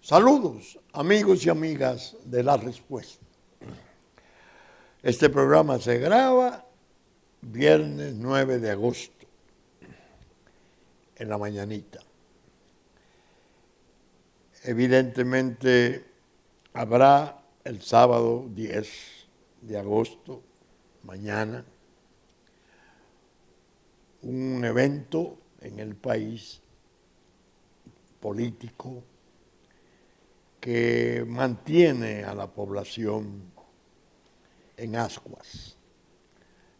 Saludos, amigos y amigas de La Respuesta. Este programa se graba viernes 9 de agosto, en la mañanita. Evidentemente habrá el sábado 10 de agosto, mañana, un evento en el país político que mantiene a la población en ascuas.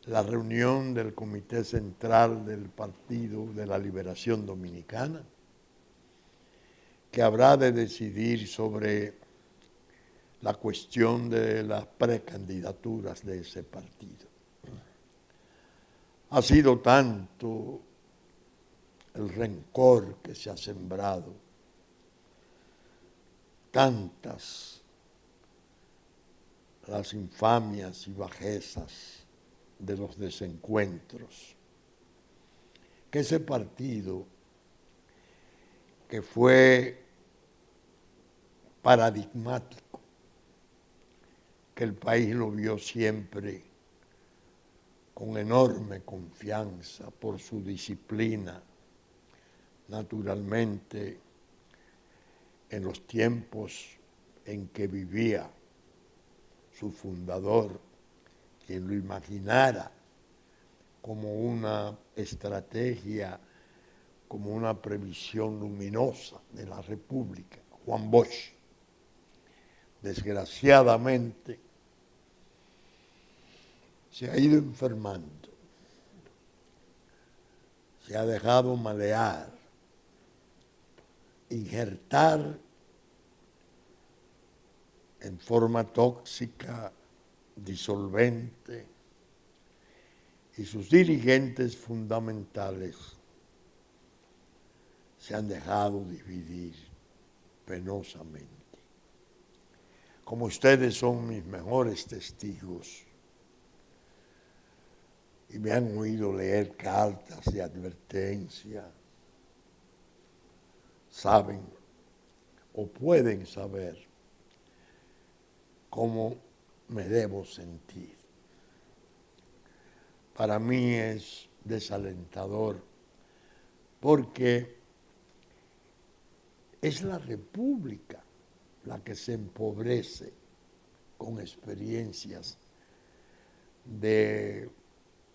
La reunión del Comité Central del Partido de la Liberación Dominicana, que habrá de decidir sobre la cuestión de las precandidaturas de ese partido. Ha sido tanto el rencor que se ha sembrado, tantas las infamias y bajezas de los desencuentros, que ese partido que fue paradigmático, que el país lo vio siempre con enorme confianza por su disciplina, naturalmente, en los tiempos en que vivía su fundador, quien lo imaginara como una estrategia, como una previsión luminosa de la República, Juan Bosch. Desgraciadamente, se ha ido enfermando, se ha dejado malear, injertar en forma tóxica, disolvente, y sus dirigentes fundamentales se han dejado dividir penosamente. Como ustedes son mis mejores testigos y me han oído leer cartas de advertencia, saben o pueden saber cómo me debo sentir. Para mí es desalentador porque es la República la que se empobrece con experiencias de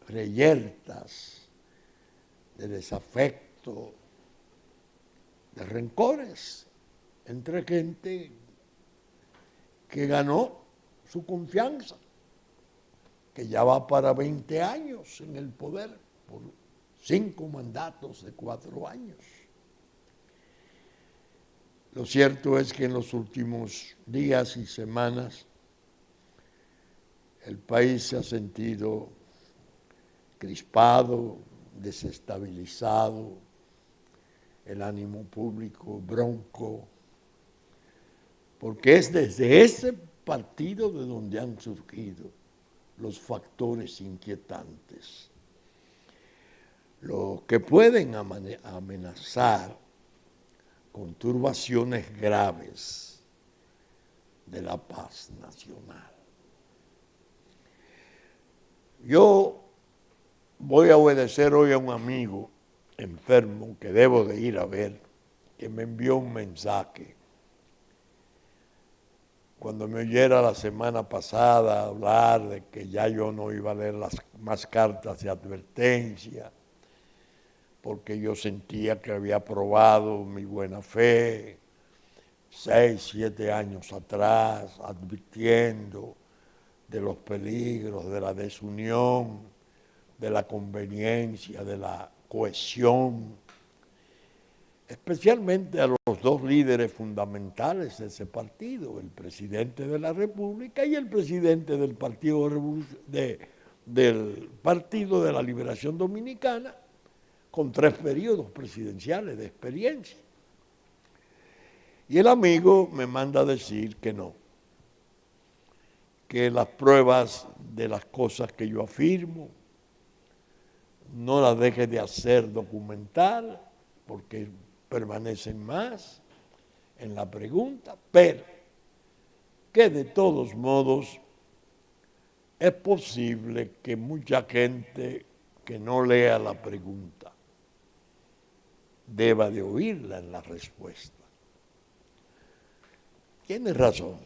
reyertas, de desafecto, de rencores entre gente que ganó su confianza, que ya va para 20 años en el poder, por 5 mandatos de 4 años. Lo cierto es que en los últimos días y semanas el país se ha sentido crispado, desestabilizado, el ánimo público bronco, porque es desde ese partido de donde han surgido los factores inquietantes, los que pueden amenazar con turbaciones graves de la paz nacional. Yo voy a obedecer hoy a un amigo enfermo que debo de ir a ver, que me envió un mensaje. Cuando me oyera la semana pasada hablar de que ya yo no iba a leer las más cartas de advertencia, porque yo sentía que había probado mi buena fe 6, 7 años atrás, advirtiendo de los peligros, de la desunión, de la conveniencia, de la cohesión. especialmente a los dos líderes fundamentales de ese partido, el presidente de la República y el presidente del del Partido de la Liberación Dominicana, con 3 periodos presidenciales de experiencia. Y el amigo me manda a decir que no, que las pruebas de las cosas que yo afirmo no las deje de hacer documental, porque permanecen más en la pregunta, pero que de todos modos es posible que mucha gente que no lea la pregunta deba de oírla en la respuesta. Tiene razón.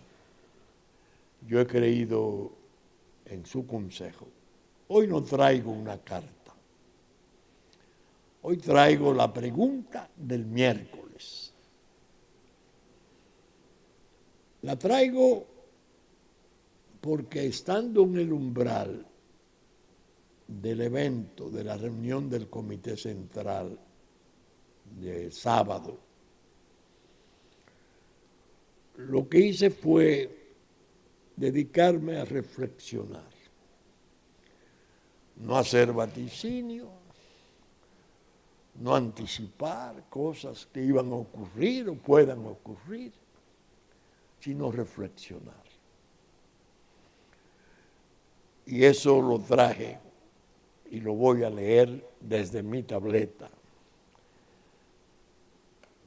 Yo he creído en su consejo. Hoy no traigo una carta. Hoy traigo la pregunta del miércoles. La traigo porque estando en el umbral del evento, de la reunión del Comité Central de sábado, lo que hice fue dedicarme a reflexionar, no hacer vaticinio, no anticipar cosas que iban a ocurrir o puedan ocurrir, sino reflexionar. Y eso lo traje y lo voy a leer desde mi tableta.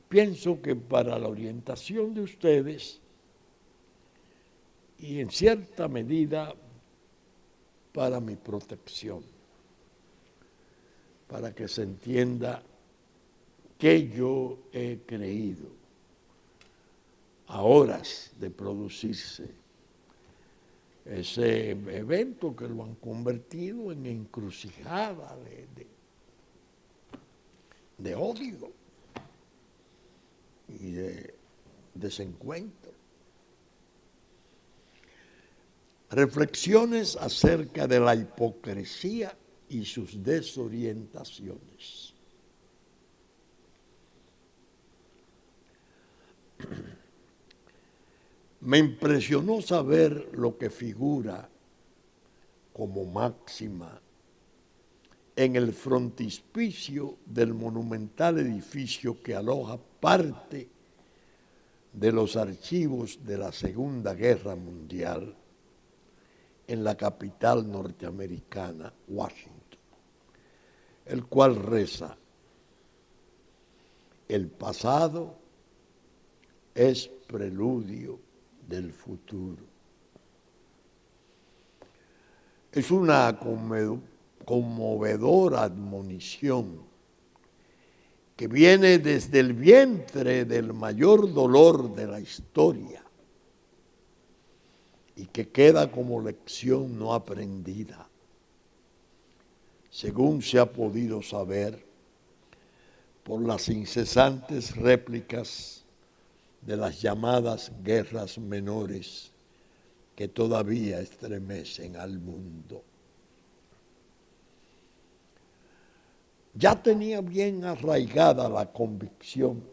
Pienso que para la orientación de ustedes y en cierta medida para mi protección, para que se entienda que yo he creído a horas de producirse ese evento que lo han convertido en encrucijada de odio y de desencuentro. Reflexiones acerca de la hipocresía y sus desorientaciones. Me impresionó saber lo que figura como máxima en el frontispicio del monumental edificio que aloja parte de los archivos de la Segunda Guerra Mundial en la capital norteamericana, Washington, el cual reza: el pasado es preludio del futuro. Es una conmovedora admonición que viene desde el vientre del mayor dolor de la historia y que queda como lección no aprendida, según se ha podido saber por las incesantes réplicas de las llamadas guerras menores que todavía estremecen al mundo. Ya tenía bien arraigada la convicción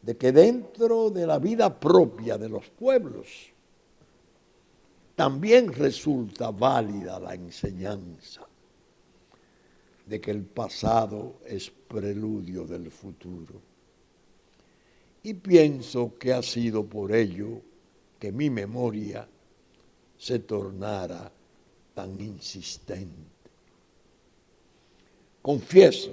de que dentro de la vida propia de los pueblos también resulta válida la enseñanza de que el pasado es preludio del futuro. Y pienso que ha sido por ello que mi memoria se tornara tan insistente. Confieso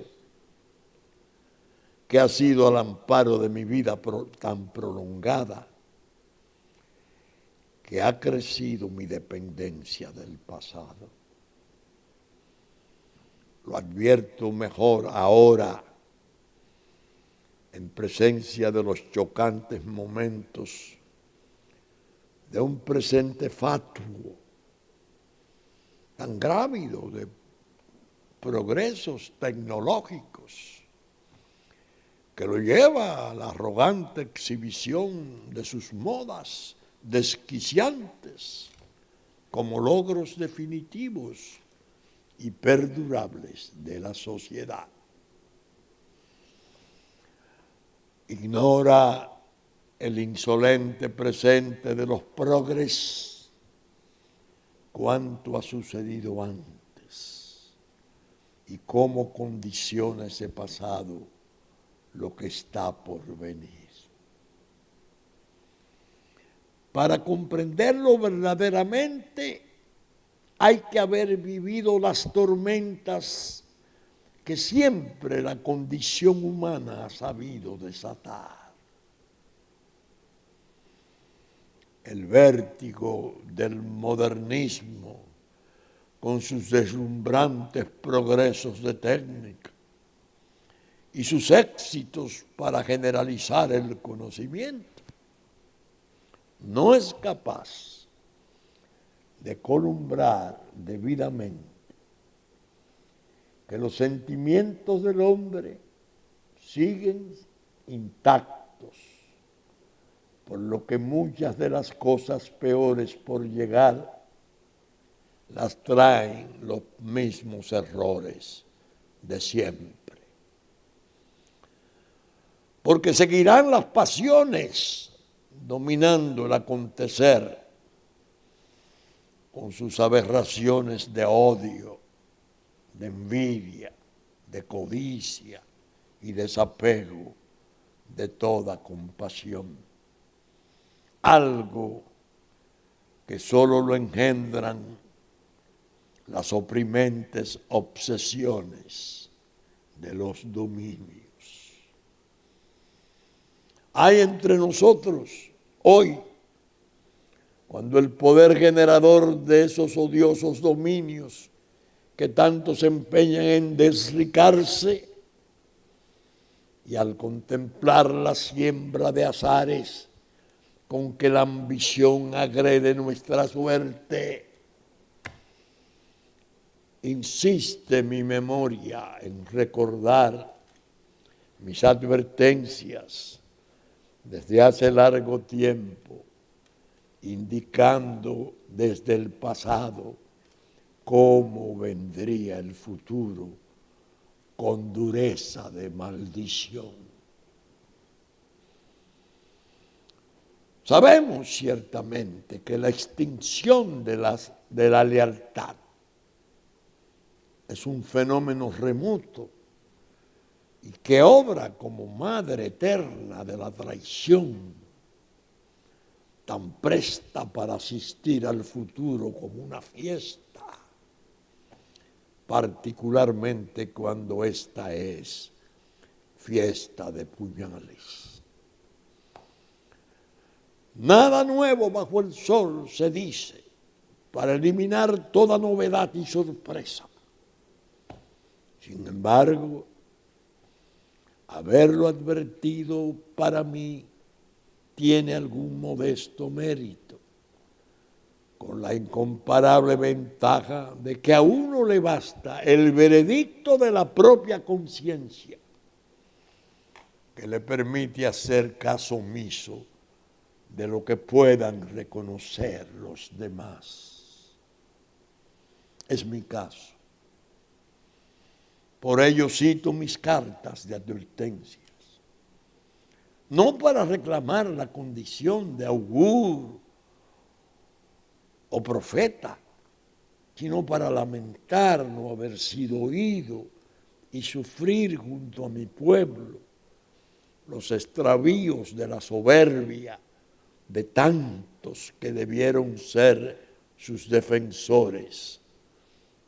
que ha sido al amparo de mi vida tan prolongada que ha crecido mi dependencia del pasado. Lo advierto mejor ahora, en presencia de los chocantes momentos de un presente fatuo, tan grávido de progresos tecnológicos, que lo lleva a la arrogante exhibición de sus modas desquiciantes como logros definitivos y perdurables de la sociedad. ignora el insolente presente de los progres, cuánto ha sucedido antes y cómo condiciona ese pasado lo que está por venir. Para comprenderlo verdaderamente hay que haber vivido las tormentas que siempre la condición humana ha sabido desatar. El vértigo del modernismo con sus deslumbrantes progresos de técnica y sus éxitos para generalizar el conocimiento, no es capaz de columbrar debidamente que los sentimientos del hombre siguen intactos, por lo que muchas de las cosas peores por llegar las traen los mismos errores de siempre. Porque seguirán las pasiones dominando el acontecer con sus aberraciones de odio, de envidia, de codicia y desapego de toda compasión. Algo que solo lo engendran las oprimentes obsesiones de los dominios. Hay entre nosotros hoy, cuando el poder generador de esos odiosos dominios que tanto se empeñan en desricarse, y al contemplar la siembra de azares con que la ambición agrede nuestra suerte, insiste mi memoria en recordar mis advertencias desde hace largo tiempo, indicando desde el pasado cómo vendría el futuro con dureza de maldición. Sabemos ciertamente que la extinción de la lealtad es un fenómeno remoto y que obra como madre eterna de la traición, tan presta para asistir al futuro como una fiesta, particularmente cuando esta es fiesta de puñales. Nada nuevo bajo el sol se dice para eliminar toda novedad y sorpresa. Sin embargo, haberlo advertido para mí tiene algún modesto mérito, con la incomparable ventaja de que a uno le basta el veredicto de la propia conciencia, que le permite hacer caso omiso de lo que puedan reconocer los demás. Es mi caso. Por ello cito mis cartas de advertencias, no para reclamar la condición de augur o profeta, sino para lamentar no haber sido oído y sufrir junto a mi pueblo los extravíos de la soberbia de tantos que debieron ser sus defensores,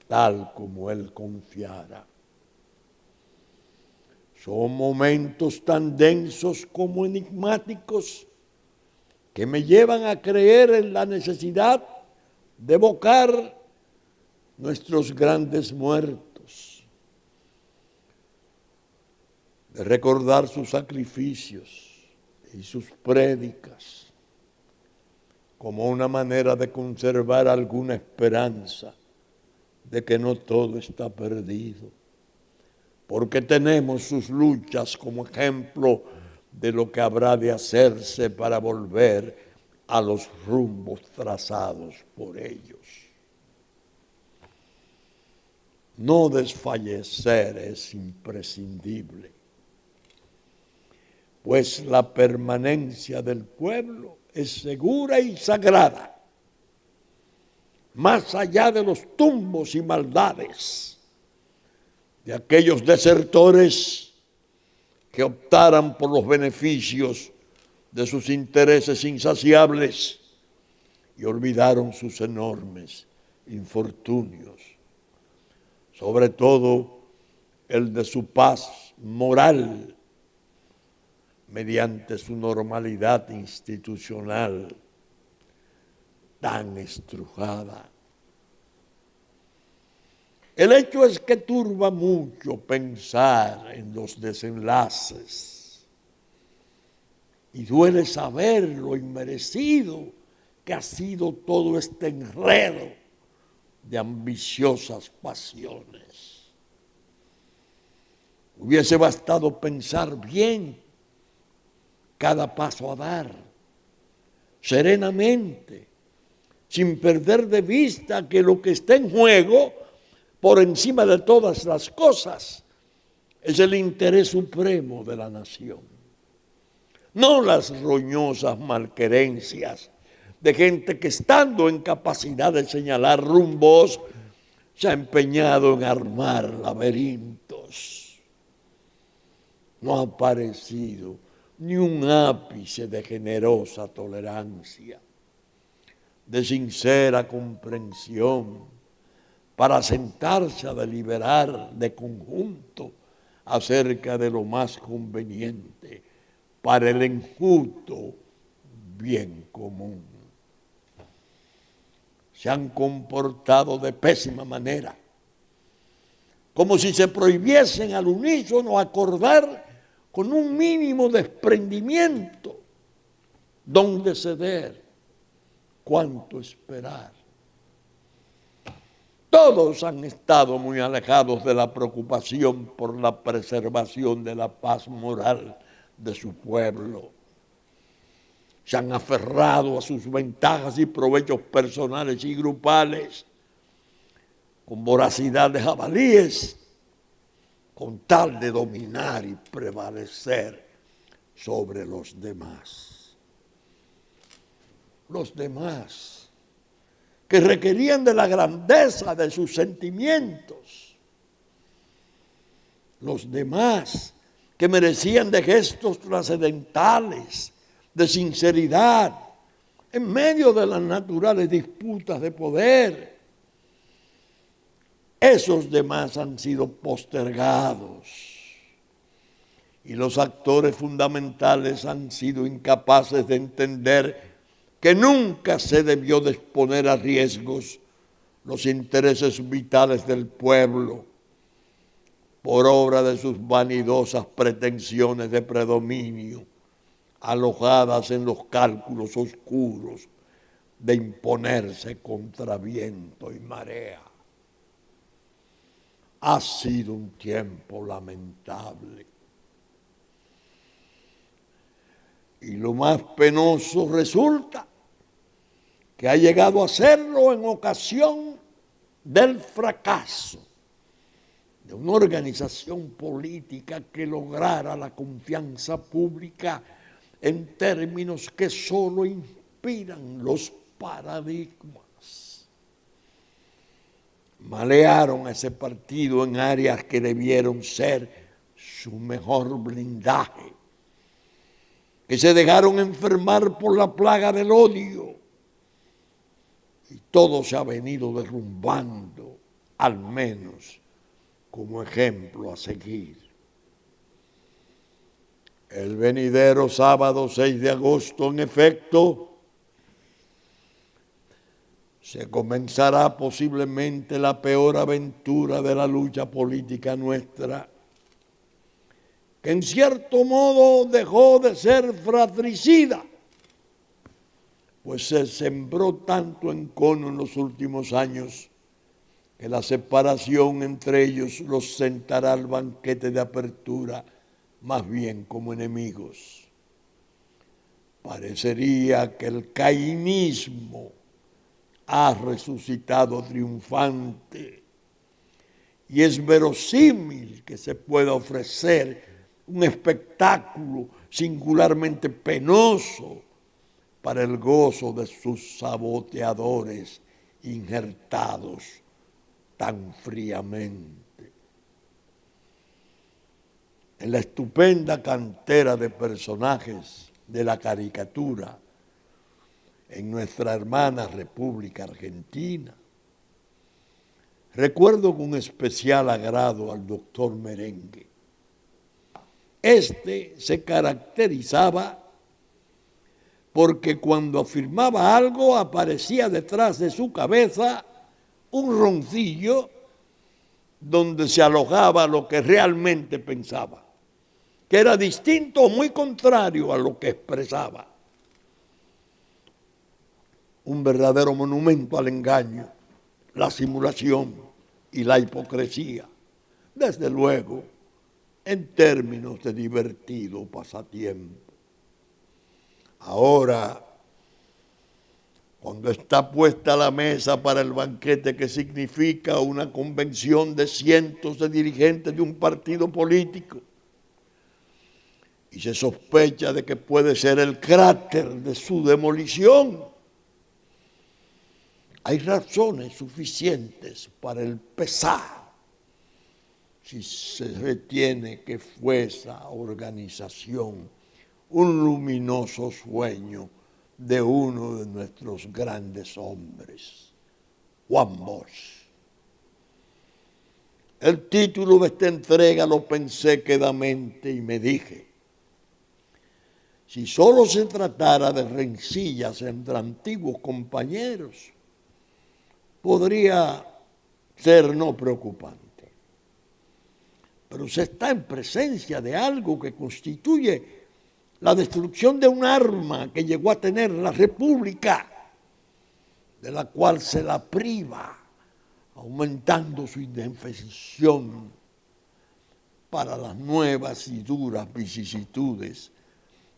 tal como él confiara. Son momentos tan densos como enigmáticos que me llevan a creer en la necesidad de evocar nuestros grandes muertos, de recordar sus sacrificios y sus prédicas como una manera de conservar alguna esperanza de que no todo está perdido, porque tenemos sus luchas como ejemplo de lo que habrá de hacerse para volver a los rumbos trazados por ellos. No desfallecer es imprescindible, pues la permanencia del pueblo es segura y sagrada, más allá de los tumbos y maldades de aquellos desertores que optaran por los beneficios de sus intereses insaciables y olvidaron sus enormes infortunios, sobre todo el de su paz moral, mediante su normalidad institucional tan estrujada. El hecho es que turba mucho pensar en los desenlaces y duele saber lo inmerecido que ha sido todo este enredo de ambiciosas pasiones. Hubiese bastado pensar bien cada paso a dar, serenamente, sin perder de vista que lo que está en juego, por encima de todas las cosas, es el interés supremo de la nación. No las roñosas malquerencias de gente que, estando en capacidad de señalar rumbos, se ha empeñado en armar laberintos. No ha aparecido ni un ápice de generosa tolerancia, de sincera comprensión, para sentarse a deliberar de conjunto acerca de lo más conveniente para el enjuto bien común. Se han comportado de pésima manera, como si se prohibiesen al unísono acordar con un mínimo desprendimiento dónde ceder, cuánto esperar. Todos han estado muy alejados de la preocupación por la preservación de la paz moral de su pueblo. Se han aferrado a sus ventajas y provechos personales y grupales con voracidad de jabalíes, con tal de dominar y prevalecer sobre los demás. Los demás, que requerían de la grandeza de sus sentimientos. Los demás, que merecían de gestos trascendentales, de sinceridad, en medio de las naturales disputas de poder. Esos demás han sido postergados y los actores fundamentales han sido incapaces de entender que nunca se debió de exponer a riesgos los intereses vitales del pueblo por obra de sus vanidosas pretensiones de predominio, alojadas en los cálculos oscuros de imponerse contra viento y marea. Ha sido un tiempo lamentable. Y lo más penoso resulta que ha llegado a serlo en ocasión del fracaso de una organización política que lograra la confianza pública en términos que solo inspiran los paradigmas. Malearon a ese partido en áreas que debieron ser su mejor blindaje, que se dejaron enfermar por la plaga del odio, y todo se ha venido derrumbando, al menos como ejemplo a seguir. El venidero sábado 6 de agosto, en efecto, se comenzará posiblemente la peor aventura de la lucha política nuestra, que en cierto modo dejó de ser fratricida, pues se sembró tanto encono en los últimos años que la separación entre ellos los sentará al banquete de apertura más bien como enemigos. Parecería que el cainismo ha resucitado triunfante y es verosímil que se pueda ofrecer un espectáculo singularmente penoso para el gozo de sus saboteadores injertados tan fríamente. En la estupenda cantera de personajes de la caricatura en nuestra hermana República Argentina, recuerdo con especial agrado al doctor Merengue. Este se caracterizaba porque cuando afirmaba algo aparecía detrás de su cabeza un roncillo donde se alojaba lo que realmente pensaba, que era distinto o muy contrario a lo que expresaba. Un verdadero monumento al engaño, la simulación y la hipocresía, desde luego, en términos de divertido pasatiempo. Ahora, cuando está puesta la mesa para el banquete que significa una convención de cientos de dirigentes de un partido político, y se sospecha de que puede ser el cráter de su demolición, hay razones suficientes para el pesar si se retiene que fue esa organización un luminoso sueño de uno de nuestros grandes hombres, Juan Bosch. El título de esta entrega lo pensé quedamente y me dije, si solo se tratara de rencillas entre antiguos compañeros, podría ser no preocupante. Pero se está en presencia de algo que constituye la destrucción de un arma que llegó a tener la República, de la cual se la priva, aumentando su indefensión para las nuevas y duras vicisitudes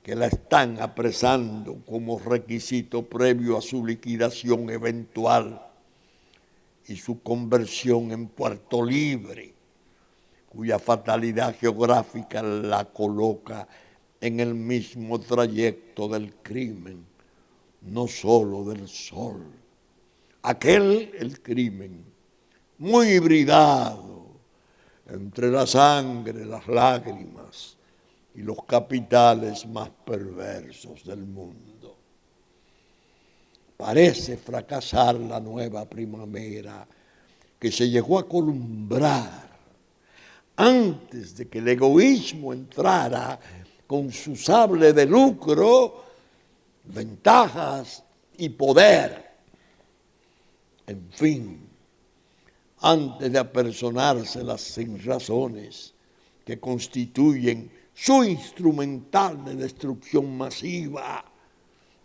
que la están apresando como requisito previo a su liquidación eventual y su conversión en puerto libre, cuya fatalidad geográfica la coloca en el mismo trayecto del crimen, no solo del sol. Aquel, el crimen, muy hibridado entre la sangre, las lágrimas y los capitales más perversos del mundo. Parece fracasar la nueva primavera que se llegó a columbrar antes de que el egoísmo entrara con su sable de lucro, ventajas y poder. En fin, antes de apersonarse las sinrazones que constituyen su instrumental de destrucción masiva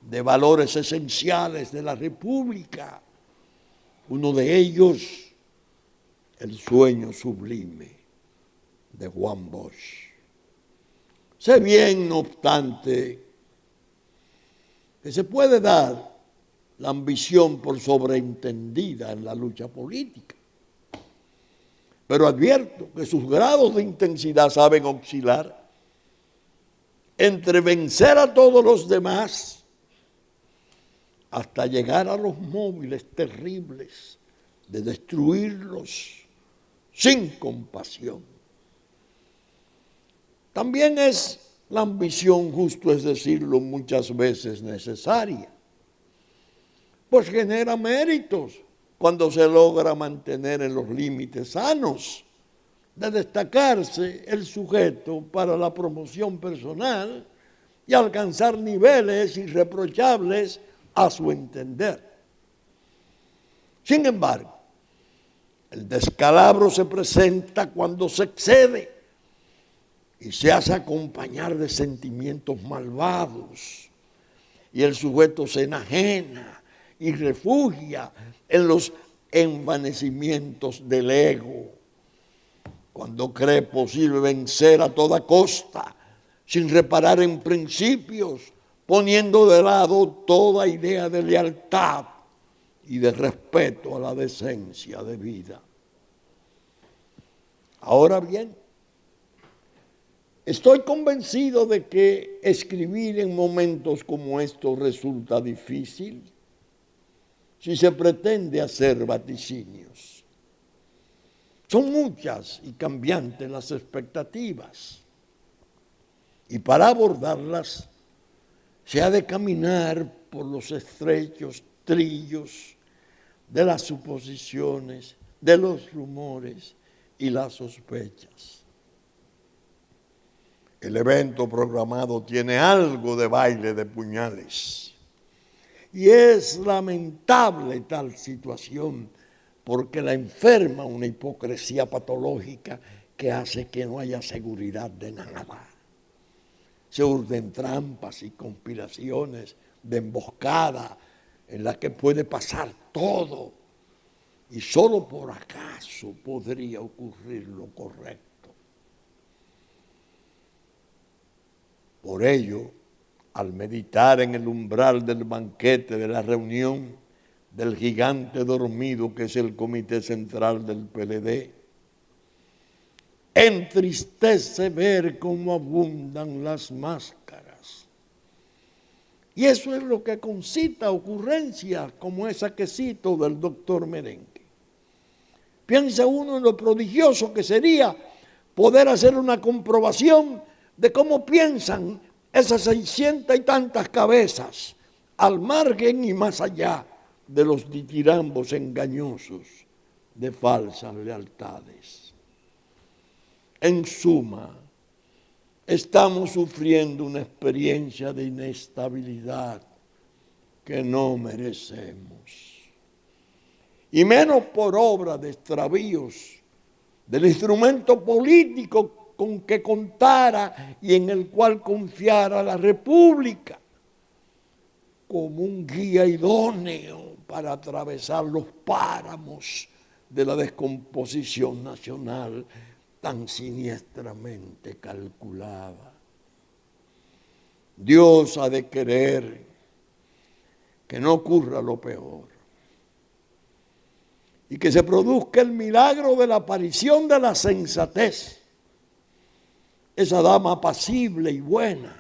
de valores esenciales de la República, uno de ellos, el sueño sublime de Juan Bosch. Sé bien, no obstante, que se puede dar la ambición por sobreentendida en la lucha política, pero advierto que sus grados de intensidad saben oscilar entre vencer a todos los demás hasta llegar a los móviles terribles de destruirlos sin compasión. También es la ambición, justo es decirlo, muchas veces necesaria, pues genera méritos cuando se logra mantener en los límites sanos de destacarse el sujeto para la promoción personal y alcanzar niveles irreprochables a su entender. Sin embargo, el descalabro se presenta cuando se excede y se hace acompañar de sentimientos malvados, y el sujeto se enajena y refugia en los envanecimientos del ego, cuando cree posible vencer a toda costa, sin reparar en principios, poniendo de lado toda idea de lealtad y de respeto a la decencia de vida. Ahora bien, Estoy convencido de que escribir en momentos como estos resulta difícil si se pretende hacer vaticinios. Son muchas y cambiantes las expectativas, y para abordarlas se ha de caminar por los estrechos trillos de las suposiciones, de los rumores y las sospechas. El evento programado tiene algo de baile de puñales. Y es lamentable tal situación porque la enferma una hipocresía patológica que hace que no haya seguridad de nada. Se urden trampas y conspiraciones de emboscada en las que puede pasar todo y solo por acaso podría ocurrir lo correcto. Por ello, al meditar en el umbral del banquete de la reunión del gigante dormido que es el Comité Central del PLD, entristece ver cómo abundan las máscaras. Y eso es lo que concita ocurrencias como esa que cito del doctor Merengue. Piensa uno en lo prodigioso que sería poder hacer una comprobación de cómo piensan esas 600 y tantas cabezas al margen y más allá de los ditirambos engañosos de falsas lealtades. En suma, estamos sufriendo una experiencia de inestabilidad que no merecemos. Y menos por obra de extravíos del instrumento político con que contara y en el cual confiara la República como un guía idóneo para atravesar los páramos de la descomposición nacional tan siniestramente calculada. Dios ha de querer que no ocurra lo peor y que se produzca el milagro de la aparición de la sensatez, esa dama apacible y buena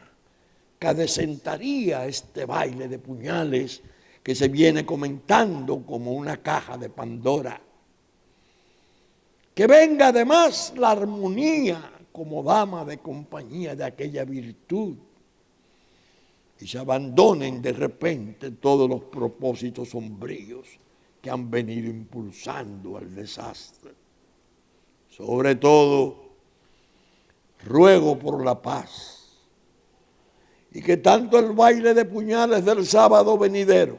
que adecentaría este baile de puñales que se viene comentando como una caja de Pandora. Que venga además la armonía como dama de compañía de aquella virtud y se abandonen de repente todos los propósitos sombríos que han venido impulsando al desastre. Sobre todo, ruego por la paz y que tanto el baile de puñales del sábado venidero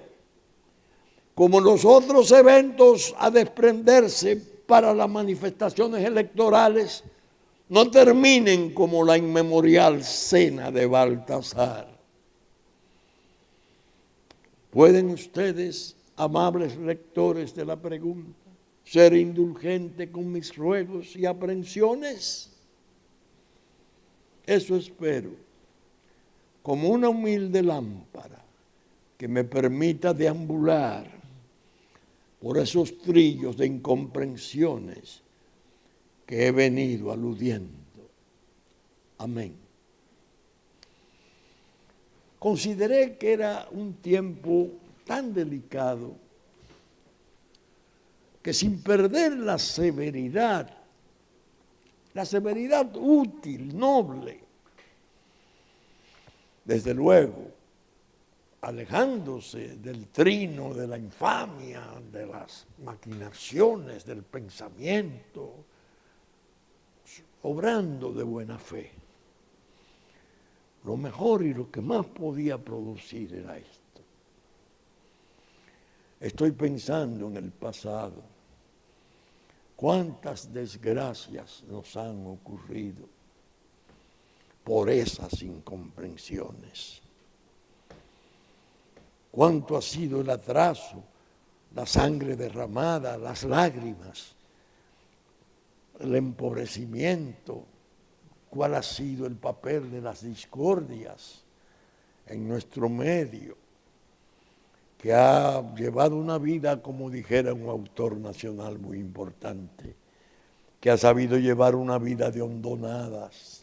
como los otros eventos a desprenderse para las manifestaciones electorales no terminen como la inmemorial cena de Baltasar. ¿Pueden ustedes, amables lectores de la pregunta, ser indulgentes con mis ruegos y aprensiones? Eso espero, como una humilde lámpara que me permita deambular por esos trillos de incomprensiones que he venido aludiendo. Amén. Consideré que era un tiempo tan delicado que sin perder la severidad útil, noble, desde luego, alejándose del trino, de la infamia, de las maquinaciones, del pensamiento, obrando de buena fe. Lo mejor y lo que más podía producir era esto. Estoy pensando en el pasado. Cuántas desgracias nos han ocurrido por esas incomprensiones. Cuánto ha sido el atraso, la sangre derramada, las lágrimas, el empobrecimiento, cuál ha sido el papel de las discordias en nuestro medio, que ha llevado una vida, como dijera un autor nacional muy importante, que ha sabido llevar una vida de hondonadas,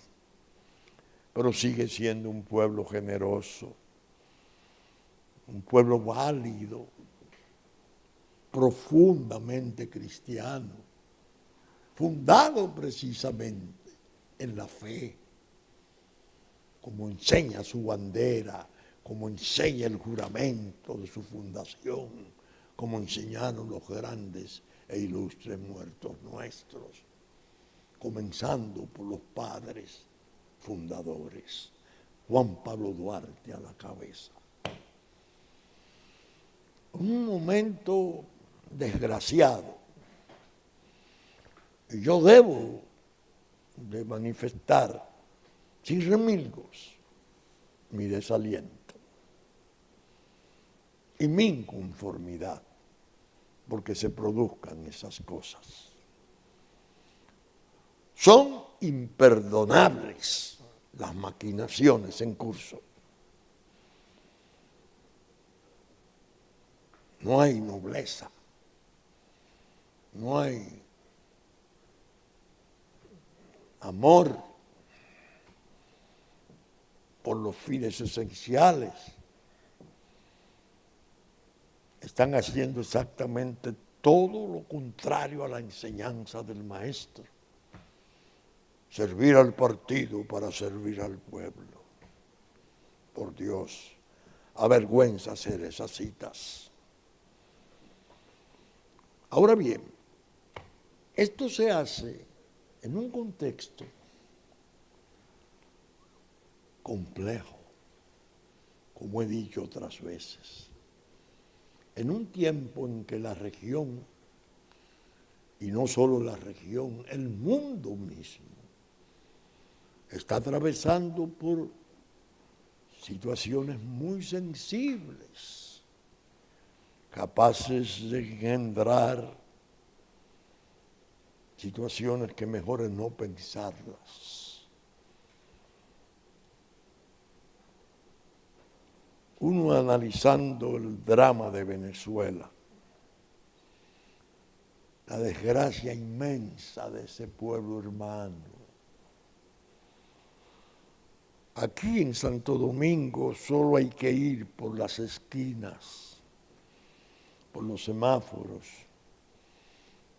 pero sigue siendo un pueblo generoso, un pueblo válido, profundamente cristiano, fundado precisamente en la fe, como enseña su bandera, como enseña el juramento de su fundación, como enseñaron los grandes e ilustres muertos nuestros, comenzando por los padres fundadores, Juan Pablo Duarte a la cabeza. Un momento desgraciado. Y yo debo de manifestar sin remilgos mi desaliento y mi inconformidad porque se produzcan esas cosas. Son imperdonables las maquinaciones en curso. No hay nobleza, no hay amor por los fines esenciales. Están haciendo exactamente todo lo contrario a la enseñanza del maestro. Servir al partido para servir al pueblo. Por Dios, avergüenza hacer esas citas. Ahora bien, esto se hace en un contexto complejo, como he dicho otras veces, en un tiempo en que la región, y no solo la región, el mundo mismo, está atravesando por situaciones muy sensibles, capaces de engendrar situaciones que mejor es no pensarlas. Uno analizando el drama de Venezuela, la desgracia inmensa de ese pueblo hermano. Aquí en Santo Domingo solo hay que ir por las esquinas, por los semáforos,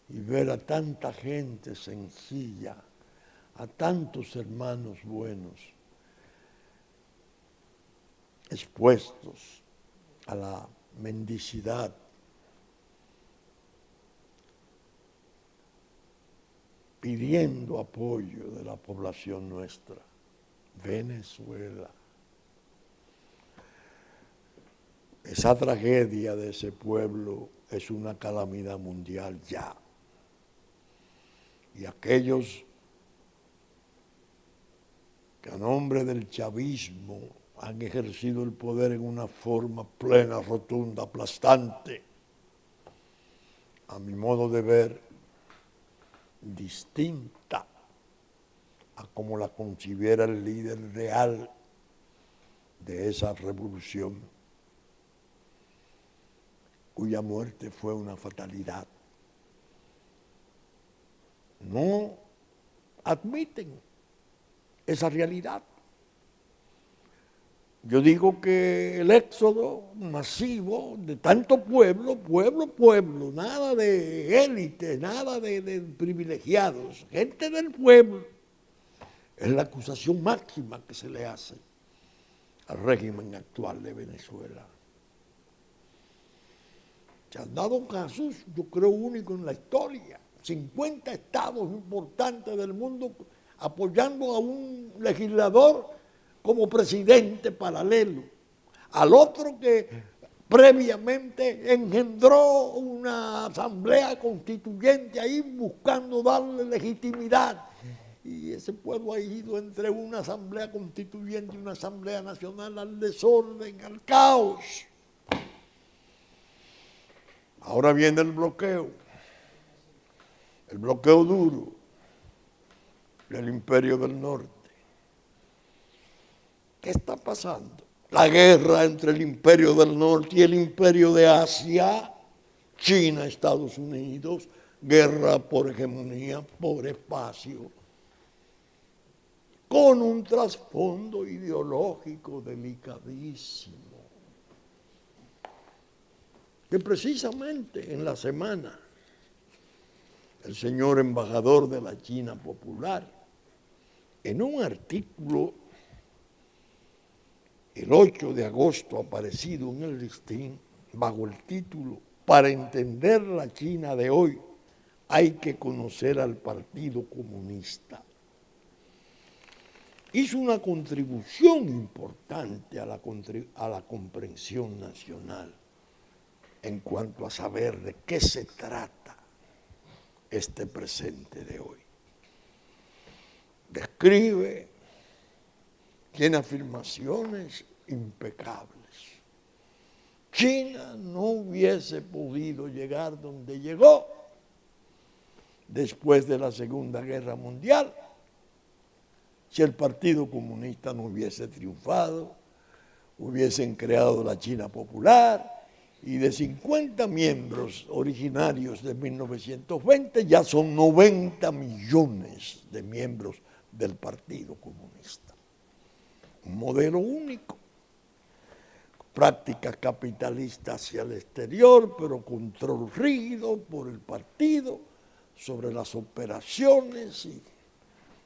y ver a tanta gente sencilla, a tantos hermanos buenos, expuestos a la mendicidad, pidiendo apoyo de la población nuestra. Venezuela. Esa tragedia de ese pueblo es una calamidad mundial ya. Y aquellos que a nombre del chavismo han ejercido el poder en una forma plena, rotunda, aplastante, a mi modo de ver, distinta a como la concibiera el líder real de esa revolución, cuya muerte fue una fatalidad. No admiten esa realidad. Yo digo que el éxodo masivo de tanto pueblo, nada de élite, nada de privilegiados, gente del pueblo, es la acusación máxima que se le hace al régimen actual de Venezuela. Se han dado casos, yo creo, únicos en la historia. 50 estados importantes del mundo apoyando a un legislador como presidente paralelo, al otro que previamente engendró una asamblea constituyente ahí buscando darle legitimidad. Y ese pueblo ha ido entre una asamblea constituyente y una asamblea nacional al desorden, al caos. Ahora viene el bloqueo duro del Imperio del Norte. ¿Qué está pasando? La guerra entre el Imperio del Norte y el Imperio de Asia, China, Estados Unidos, guerra por hegemonía, por espacio. con un trasfondo ideológico delicadísimo, que precisamente en la semana el señor embajador de la China Popular, en un artículo el 8 de agosto aparecido en el listín, bajo el título "Para entender la China de hoy hay que conocer al Partido Comunista", hizo una contribución importante a la comprensión nacional en cuanto a saber de qué se trata este presente de hoy. Describe, tiene afirmaciones impecables. China no hubiese podido llegar donde llegó después de la Segunda Guerra Mundial si el Partido Comunista no hubiese triunfado, hubiesen creado la China Popular, y de 50 miembros originarios de 1920 ya son 90 millones de miembros del Partido Comunista. Un modelo único, prácticas capitalistas hacia el exterior, pero control rígido por el partido sobre las operaciones y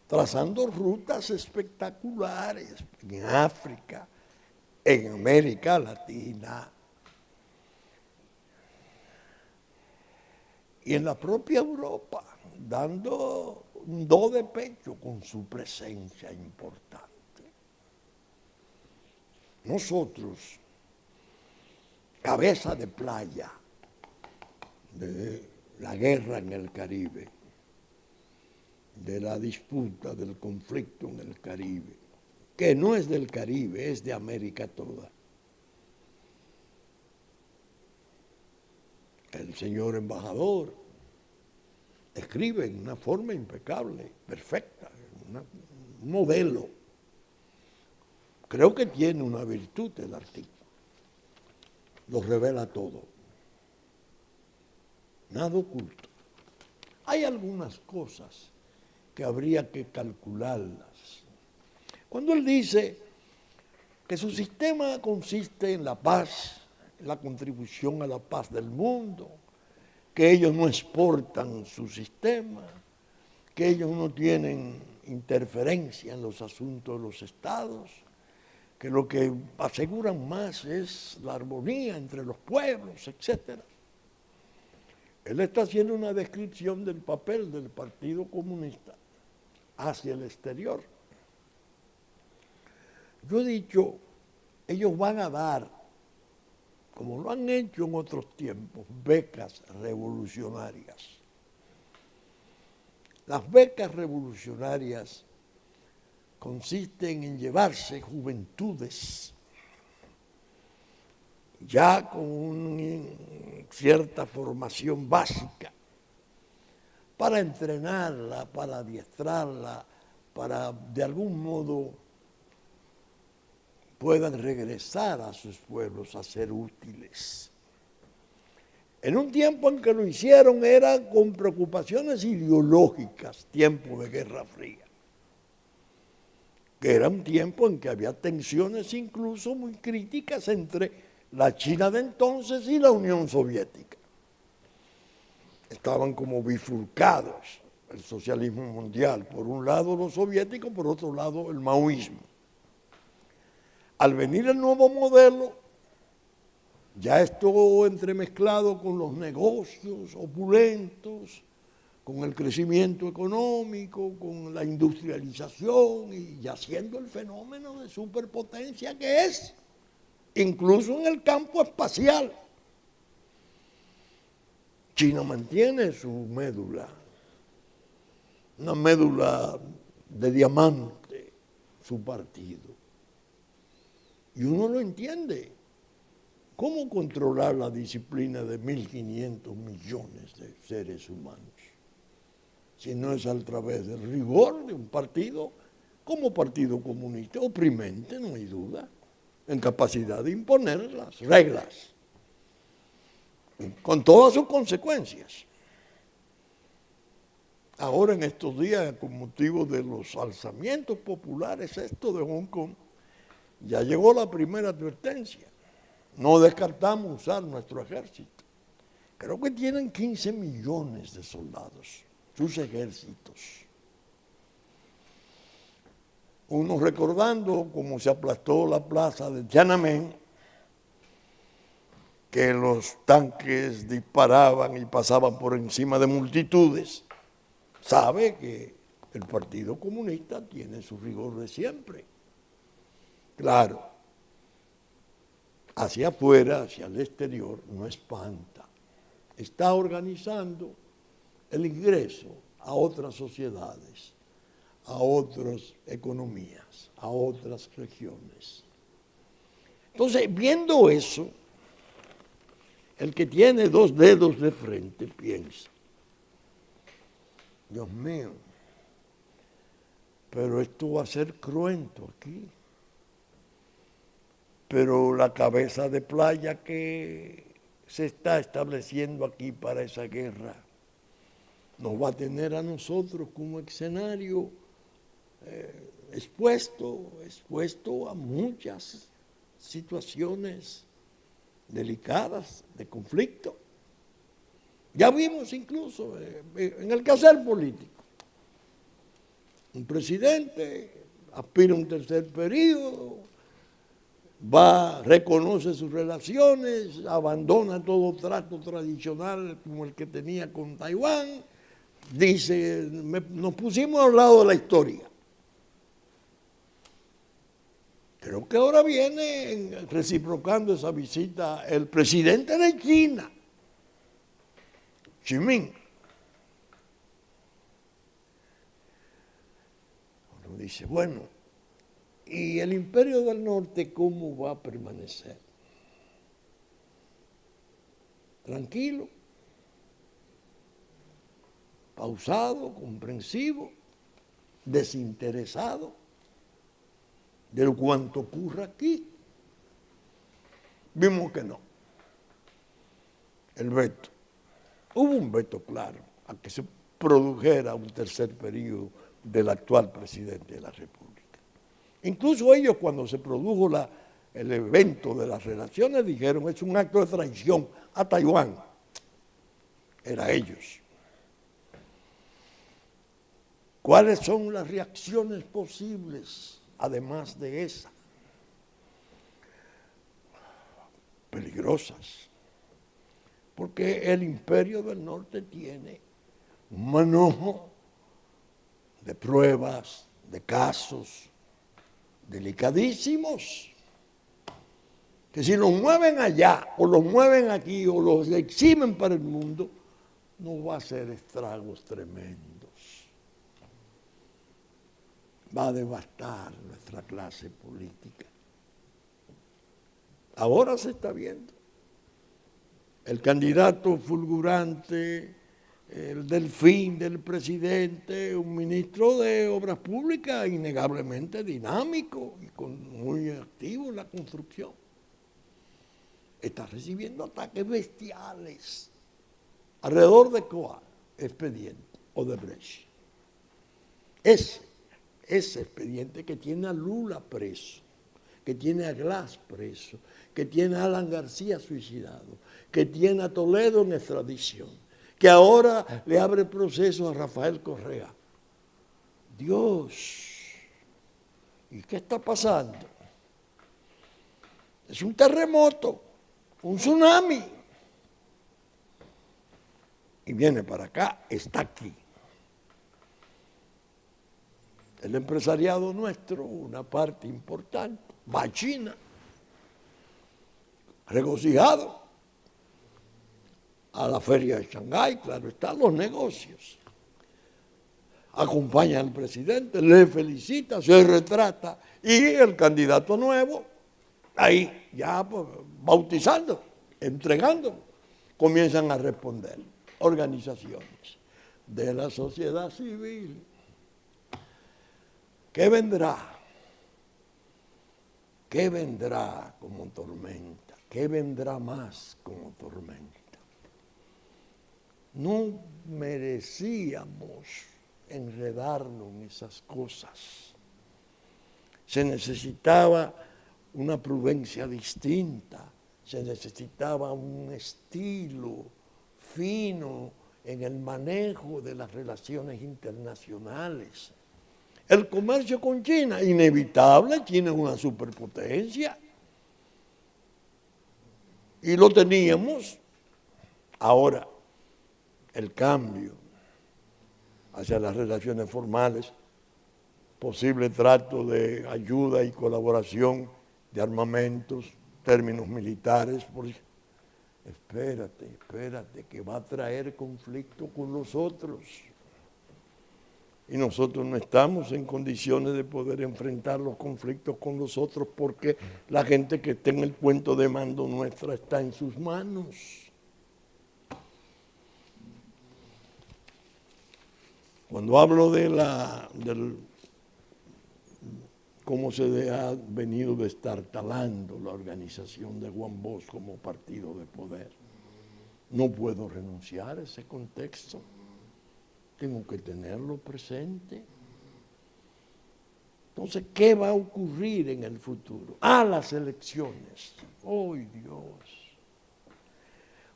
trazando rutas espectaculares en África, en América Latina y en la propia Europa, dando un do de pecho con su presencia importante. Nosotros, cabeza de playa de la guerra en el Caribe, de la disputa, del conflicto en el Caribe, que no es del Caribe, es de América toda. El señor embajador escribe en una forma impecable, perfecta, un modelo. Creo que tiene una virtud el artículo. Lo revela todo. Nada oculto. Hay algunas cosas que habría que calcularlas. Cuando él dice que su sistema consiste en la paz, en la contribución a la paz del mundo, que ellos no exportan su sistema, que ellos no tienen interferencia en los asuntos de los estados, que lo que aseguran más es la armonía entre los pueblos, etc. Él está haciendo una descripción del papel del Partido Comunista hacia el exterior. Yo he dicho, ellos van a dar, como lo han hecho en otros tiempos, becas revolucionarias. Las becas revolucionarias consisten en llevarse juventudes ya con cierta formación básica para entrenarla, para adiestrarla, para de algún modo puedan regresar a sus pueblos a ser útiles. En un tiempo en que lo hicieron era con preocupaciones ideológicas, tiempo de Guerra Fría, que era un tiempo en que había tensiones incluso muy críticas entre la China de entonces y la Unión Soviética. Estaban como bifurcados el socialismo mundial, por un lado los soviéticos, por otro lado el maoísmo. Al venir el nuevo modelo, ya esto entremezclado con los negocios opulentos, con el crecimiento económico, con la industrialización y ya siendo el fenómeno de superpotencia que es, incluso en el campo espacial. China mantiene su médula, una médula de diamante, su partido. Y uno lo entiende. ¿Cómo controlar la disciplina de 1.500 millones de seres humanos? Si no es a través del rigor de un partido como Partido Comunista, oprimente, no hay duda, en capacidad de imponer las reglas, con todas sus consecuencias. ahora en estos días, con motivo de los alzamientos populares, esto de Hong Kong, ya llegó la primera advertencia. No descartamos usar nuestro ejército. Creo que tienen 15 millones de soldados, sus ejércitos. Uno recordando cómo se aplastó la plaza de Tiananmen, que los tanques disparaban y pasaban por encima de multitudes, sabe que el Partido Comunista tiene su rigor de siempre. Claro, hacia afuera, hacia el exterior, no espanta. Está organizando el ingreso a otras sociedades, a otras economías, a otras regiones. Entonces, viendo eso, el que tiene dos dedos de frente piensa, Dios mío, pero esto va a ser cruento aquí. Pero la cabeza de playa que se está estableciendo aquí para esa guerra nos va a tener a nosotros como escenario expuesto a muchas situaciones delicadas de conflicto. Ya vimos incluso en el quehacer político, un presidente aspira a un tercer periodo, reconoce sus relaciones, abandona todo trato tradicional como el que tenía con Taiwán, dice, nos pusimos al lado de la historia. Creo que ahora viene reciprocando esa visita el presidente de China, Xi Jinping. Uno dice, bueno, ¿y el Imperio del Norte cómo va a permanecer? Tranquilo, pausado, comprensivo, desinteresado de lo cuanto ocurra aquí. Vimos que no. El veto. Hubo un veto claro a que se produjera un tercer periodo del actual presidente de la República. Incluso ellos, cuando se produjo el evento de las relaciones, dijeron es un acto de traición a Taiwán. Era ellos. ¿Cuáles son las reacciones posibles, además de esa? Peligrosas. Porque el Imperio del Norte tiene un manojo de pruebas, de casos delicadísimos, que si los mueven allá, o los mueven aquí, o los exhiben para el mundo, nos va a hacer estragos tremendos. Va a devastar nuestra clase política. Ahora se está viendo. El candidato fulgurante, el delfín del presidente, un ministro de Obras Públicas innegablemente dinámico y muy activo en la construcción, está recibiendo ataques bestiales. ¿Alrededor de cuál expediente? Odebrecht. Ese expediente que tiene a Lula preso, que tiene a Glass preso, que tiene a Alan García suicidado, que tiene a Toledo en extradición, que ahora le abre proceso a Rafael Correa. Dios, ¿y qué está pasando? Es un terremoto, un tsunami. Y viene para acá, está aquí. El empresariado nuestro, una parte importante, va a China, regocijado, a la feria de Shanghái, claro están los negocios. Acompaña al presidente, le felicita, se retrata, y el candidato nuevo, ahí ya pues, bautizando, entregando, comienzan a responder organizaciones de la sociedad civil. ¿Qué vendrá? ¿Qué vendrá como tormenta? ¿Qué vendrá más como tormenta? No merecíamos enredarnos en esas cosas. Se necesitaba una prudencia distinta, se necesitaba un estilo fino en el manejo de las relaciones internacionales. El comercio con China, inevitable, China es una superpotencia. Y lo teníamos. Ahora, el cambio hacia las relaciones formales, posible trato de ayuda y colaboración de armamentos, términos militares. Espérate, que va a traer conflicto con los otros. Y nosotros no estamos en condiciones de poder enfrentar los conflictos con los otros porque la gente que está en el cuento de mando nuestra está en sus manos. Cuando hablo de cómo se ha venido destartalando la organización de Juan Bosch como partido de poder, no puedo renunciar a ese contexto. Tengo que tenerlo presente. Entonces, ¿qué va a ocurrir en el futuro? Las elecciones. ¡Ay, Dios!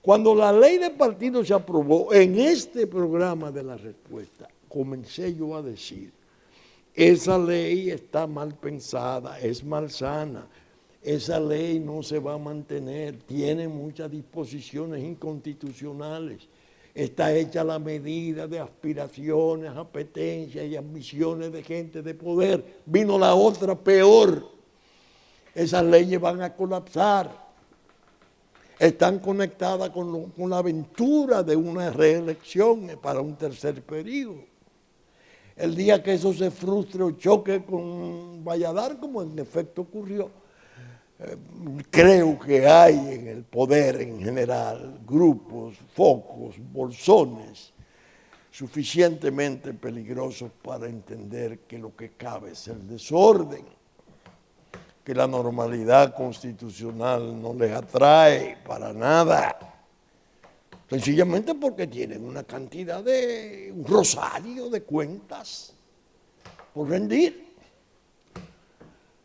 Cuando la ley de partidos se aprobó en este programa de la respuesta, comencé yo a decir, esa ley está mal pensada, es malsana, esa ley no se va a mantener, tiene muchas disposiciones inconstitucionales, está hecha a la medida de aspiraciones, apetencias y ambiciones de gente de poder. Vino la otra peor, esas leyes van a colapsar. Están conectadas con la aventura de una reelección para un tercer periodo. El día que eso se frustre o choque con Valladares, como en efecto ocurrió, creo que hay en el poder en general grupos, focos, bolsones suficientemente peligrosos para entender que lo que cabe es el desorden, que la normalidad constitucional no les atrae para nada, sencillamente porque tienen una cantidad un rosario de cuentas por rendir.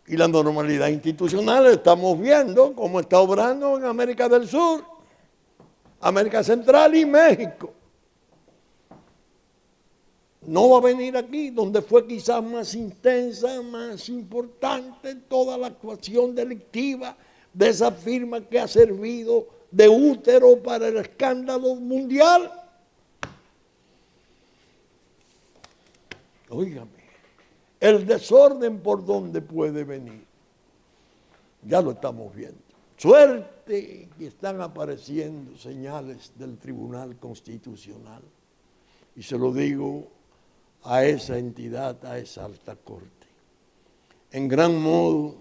Y la normalidad institucional estamos viendo cómo está obrando en América del Sur, América Central y México. No va a venir aquí, donde fue quizás más intensa, más importante toda la actuación delictiva de esa firma que ha servido de útero para el escándalo mundial. Óigame, el desorden por donde puede venir, ya lo estamos viendo. Suerte que están apareciendo señales del Tribunal Constitucional. Y se lo digo a esa entidad, a esa alta corte. En gran modo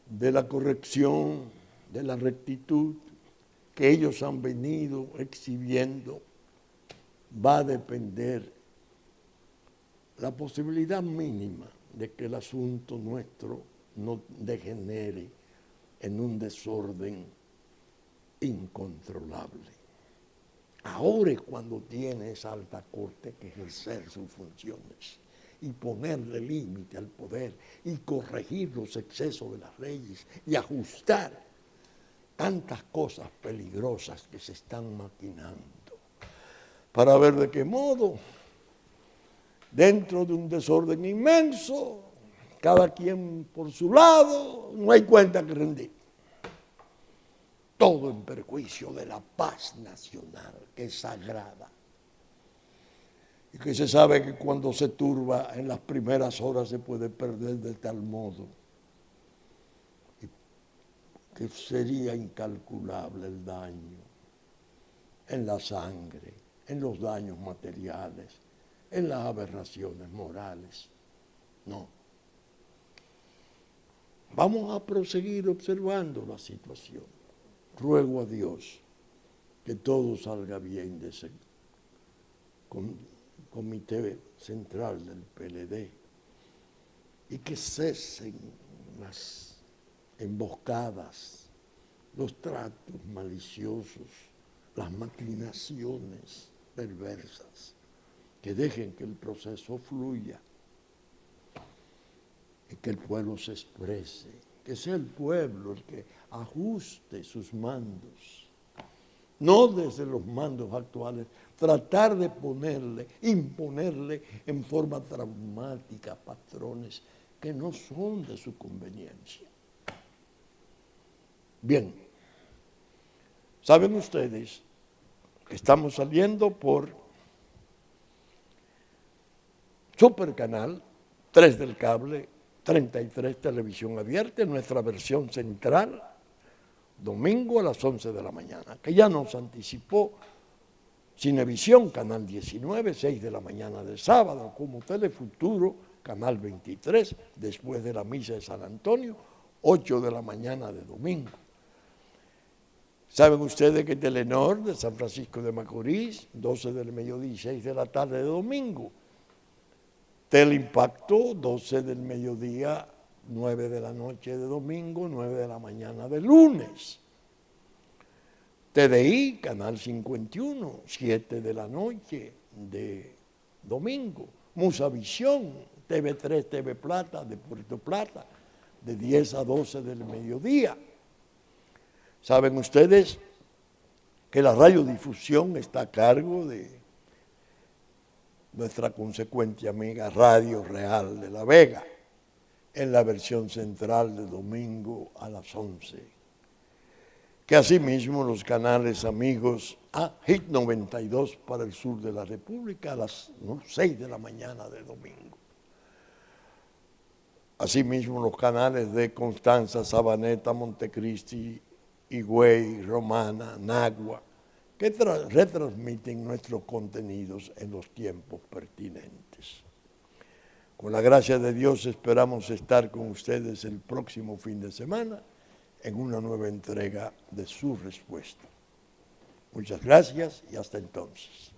de la corrección, de la rectitud que ellos han venido exhibiendo, va a depender la posibilidad mínima de que el asunto nuestro no degenere en un desorden incontrolable. Ahora es cuando tiene esa alta corte que ejercer sus funciones y ponerle límite al poder y corregir los excesos de las leyes y ajustar tantas cosas peligrosas que se están maquinando para ver de qué modo, dentro de un desorden inmenso, cada quien por su lado, no hay cuenta que rendir. Todo en perjuicio de la paz nacional, que es sagrada. Y que se sabe que cuando se turba en las primeras horas se puede perder de tal modo que sería incalculable el daño en la sangre, en los daños materiales, en las aberraciones morales. No. Vamos a proseguir observando la situación. Ruego a Dios que todo salga bien de ese comité central del PLD y que cesen las emboscadas, los tratos maliciosos, las maquinaciones perversas, que dejen que el proceso fluya y que el pueblo se exprese, que sea el pueblo el que ajuste sus mandos, no desde los mandos actuales, tratar de imponerle en forma traumática patrones que no son de su conveniencia. Bien, saben ustedes que estamos saliendo por Supercanal, 3 del cable, 33 televisión abierta, nuestra versión central, domingo a las 11 de la mañana, que ya nos anticipó Cinevisión, canal 19, 6 de la mañana de sábado, como Telefuturo, canal 23, después de la misa de San Antonio, 8 de la mañana de domingo. ¿Saben ustedes que Telenor de San Francisco de Macorís, 12 del mediodía y 6 de la tarde de domingo? Teleimpacto, 12 del mediodía, 9 de la noche de domingo, 9 de la mañana de lunes. TDI, canal 51, 7 de la noche de domingo. Musavisión, TV3, TV Plata de Puerto Plata, de 10 a 12 del mediodía. ¿Saben ustedes que la radiodifusión está a cargo de nuestra consecuente amiga Radio Real de La Vega, en la versión central de domingo a las 11? Que asimismo los canales amigos Hit 92 para el sur de la República a las 6 de la mañana de domingo. Asimismo los canales de Constanza, Sabaneta, Montecristi, Higüey, Romana, Nagua, que retransmiten nuestros contenidos en los tiempos pertinentes. Con la gracia de Dios esperamos estar con ustedes el próximo fin de semana en una nueva entrega de Su Respuesta. Muchas gracias y hasta entonces.